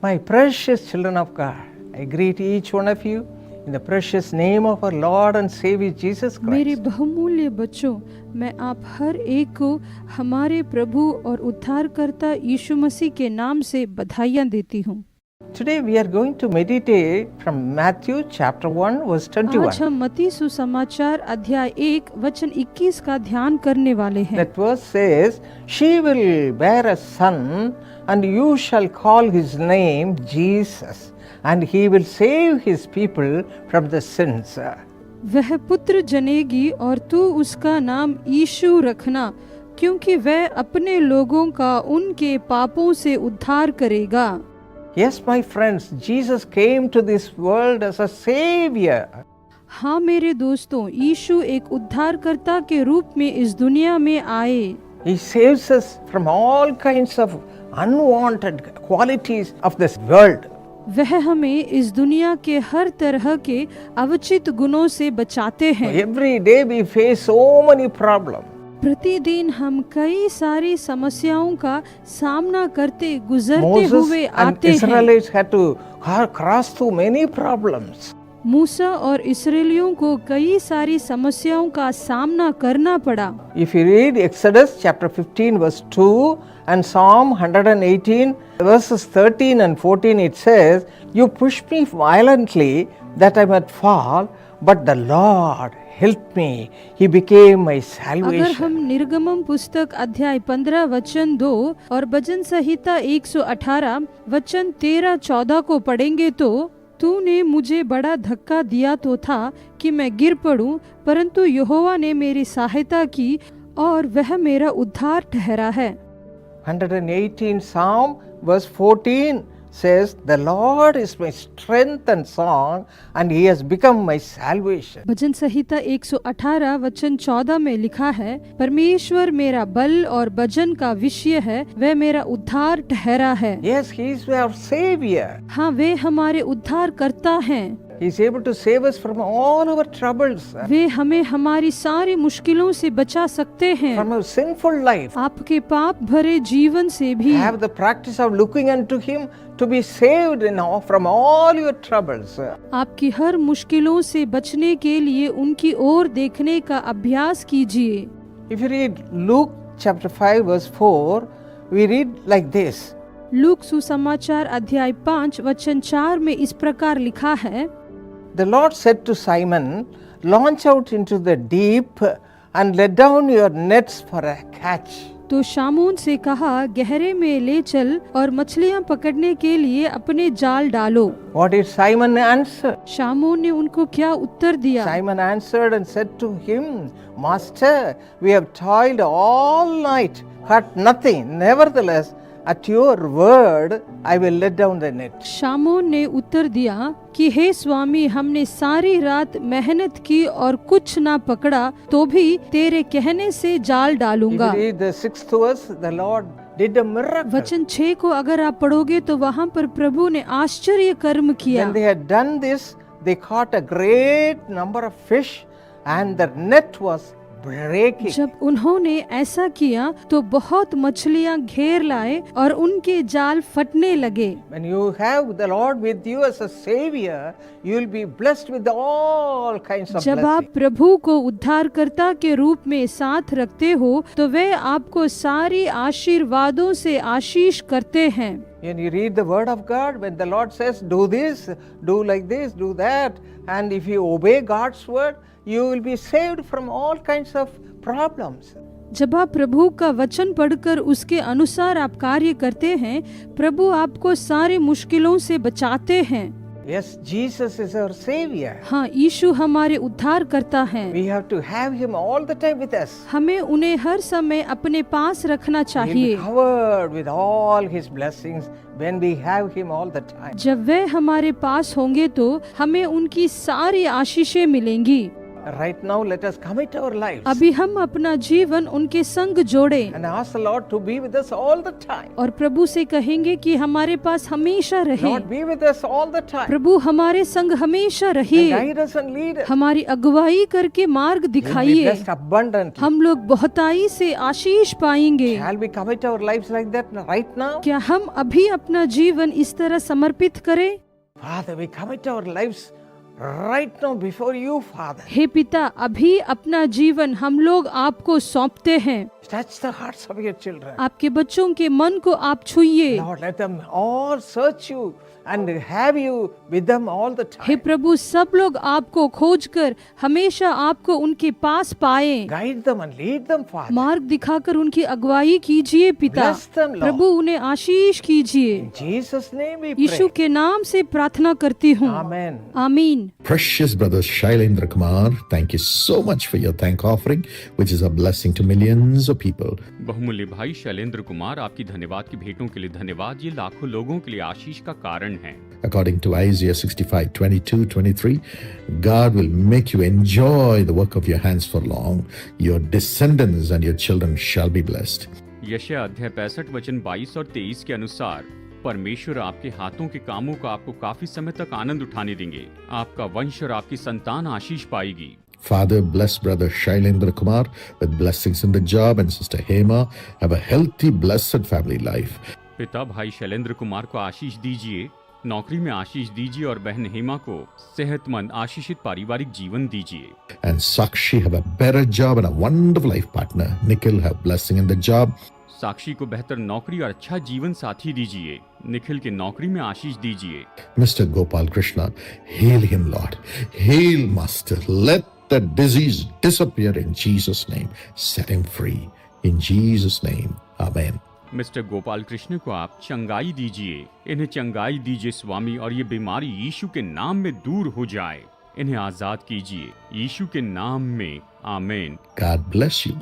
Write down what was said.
My precious children of God, I greet each one of you in the precious name of our Lord and Savior Jesus मेरे Christ. बहुमूल्य बच्चों, मैं आप हर एक को हमारे प्रभु और उद्धारकर्ता यीशु मसीह के नाम से बधाइयाँ देती हूँ। Today we are going to meditate from Matthew chapter 1 verse आज 21. हम मत्ती सुसमाचार अध्याय 1 वचन 21 का ध्यान करने वाले हैं। That verse says, "She will bear a son, and you shall call his name Jesus, and he will save his people from the sins." वह पुत्र जनेगी और तू उसका नाम यीशु रखना, क्योंकि वह अपने लोगों का उनके पापों से उद्धार करेगा। Yes, my friends, Jesus came to this world as a savior. हाँ मेरे दोस्तों, यीशु एक उद्धारकर्ता के रूप में इस दुनिया में आए। He saves us from all kinds of unwanted qualities of this world. वह हमें इस दुनिया के हर तरह के अवचित गुणों से बचाते हैं। Every day we face so many problems. प्रतिदिन हम कई सारी समस्याओं का सामना करते गुजरते Moses हुए and आते हैं। Israelites had to cross through many problems. मूसा और इस्राएलियों को कई सारी समस्याओं का सामना करना पड़ा। If you read Exodus chapter 15 verse 2 and Psalm 118 verses 13 and 14, it says, "You pushed me violently that I might fall, but the Lord helped me. He became my अगर salvation." हम निर्गमम पुस्तक अध्याय 15 वचन 2 और भजन संहिता 118 वचन 13-14 को पढ़ेंगे तो, तूने मुझे बड़ा धक्का दिया तो था कि मैं गिर पड़ूं, परंतु यहोवा ने मेरी सहायता की और वह मेरा उद्धार ठहरा है। 118 Psalm verse 14 says, "The Lord is my strength and song, and He has become my salvation." भजन संहिता 118 वचन 14 में लिखा है, परमेश्वर मेरा बल और भजन का विषय है, वह मेरा उद्धार ठहरा है। Yes, He is our Savior. हाँ, वे हमारे उद्धार करता हैं। He is able to save us from all our troubles, वे हमें हमारी सारी मुश्किलों से बचा सकते हैं, from our sinful life. आपके पाप भरे जीवन से भी। Have the practice of looking unto Him to be saved from all your troubles. आपकी हर मुश्किलों से बचने के लिए उनकी ओर देखने का अभ्यास कीजिए। If you read Luke chapter 5 verse 4, we read like this. Look सुसमाचार अध्याय 5 वचन 4 में इस प्रकार लिखा है, The Lord said to Simon, "Launch out into the deep and let down your nets for a catch." तो शामून से कहा, गहरे में ले चल और मछलियां पकड़ने के लिए अपने जाल डालो। What did Simon answer? शामून ने उनको क्या उत्तर दिया? Simon answered and said to him, "Master, we have toiled all night, caught nothing. Nevertheless, at your word, I will let down the net." शामोन ने उत्तर दिया कि हे स्वामी, हमने सारी रात मेहनत की और कुछ ना पकड़ा, तो भी तेरे कहने से जाल डालूंगा। If you read the 6th verse, the Lord did a miracle. वचन 6 को अगर आप पढ़ोगे तो वहाँ पर प्रभु ने आश्चर्य कर्म किया। When they had done this, they caught a great number of fish, and the net was breaking. जब उन्होंने ऐसा किया तो बहुत मछलियां घेर लाए और उनके जाल फटने लगे। When you have the Lord with you as a Savior, you will be blessed with all kinds of जब आप blessings. प्रभु को उद्धारकर्ता के रूप में साथ रखते हो तो वे आपको सारी आशीर्वादों से आशीष करते हैं। When you read the Word of God, when the Lord says, "Do this, do like this, do that," and if you obey God's word, you will be saved from all kinds of problems. जब आप प्रभु का वचन पढ़कर उसके अनुसार आप कार्य करते हैं, प्रभु आपको सारी मुश्किलों से बचाते हैं। Yes, Jesus is our Savior. हाँ, यीशु हमारे उद्धार करता है। We have to have Him all the time with us. हमें उन्हें हर समय अपने पास रखना We'll be चाहिए। covered with all His blessings when we have Him all the time. जब वे हमारे पास होंगे तो हमें उनकी सारी आशीषें मिलेंगी। Right now, let us commit our lives अभी हम अपना जीवन उनके संग जोड़ें and ask the Lord to be with us all the time. और प्रभु से कहेंगे कि हमारे पास हमेशा रहे। Lord, be with us all the time. प्रभु हमारे संग हमेशा And रहिए, guide us and lead us. हमारी अगुवाई करके मार्ग We'll be दिखाइए। blessed abundantly. हम लोग बहुताई से आशीष पाएंगे। Shall we commit our lives like that right now? क्या हम अभी अपना जीवन इस तरह समर्पित करें? Father, we commit our lives right now before you, Father. हे पिता, अभी अपना जीवन हम लोग आपको सौंपते हैं। Touch the hearts of your children. आपके बच्चों के मन को आप छुइए। Lord, let them all search you and have you with them all the hey time. प्रभु, सब लोग आपको खोजकर हमेशा आपको उनके पास पाए। Guide them and lead them, Father. मार्ग दिखाकर उनकी अगुवाई कीजिए पिता। Bless them, Lord. प्रभु, उन्हें आशीष कीजिए। In Jesus' name we Yeshu pray. के नाम से प्रार्थना करती हूँ, Amen. आमीन। Precious brother Shailendra Kumar, thank you so much for your thank offering, which is a blessing to millions of people. बहुमूल्य भाई शैलेंद्र कुमार, आपकी धन्यवाद की भेंटों के लिए धन्यवाद। ये लाखों लोगों के लिए आशीष का कारण है। According to Isaiah 65:22-23, God will make you enjoy the work of your hands for long. Your descendants and your children shall be blessed. यशायाह अध्याय 65 वचन 22 और 23 के अनुसार परमेश्वर आपके हाथों के कामों का आपको काफी समय तक आनंद उठाने देंगे। आपका वंश और आपकी संतान आशीष पाएगी। Father, bless brother Shailendra Kumar with blessings in the job, and sister Hema have a healthy, blessed family life. पिता भाई शैलेंद्र कुमार को आशीष दीजिए, नौकरी में आशीष दीजिए और बहन हेमा को सेहतमंद आशीषित पारिवारिक जीवन दीजिए। And Sakshi have a better job and a wonderful life partner. Nikhil have blessing in the job. साक्षी को बेहतर नौकरी और अच्छा जीवन साथी दीजिए। निखिल के नौकरी में आशीष दीजिए। Mr. Gopal Krishna, heal him, Lord. Heal, Master. Let that disease disappear in Jesus' name. Set him free. In Jesus' name. Amen. Mister Gopal Krishna को आप चंगाई दीजिए। इन्हें चंगाई दीजिए स्वामी, और ये बीमारी यीशु के नाम में दूर हो जाए। इन्हें आजाद कीजिए यीशु के नाम में। आमीन। God bless you.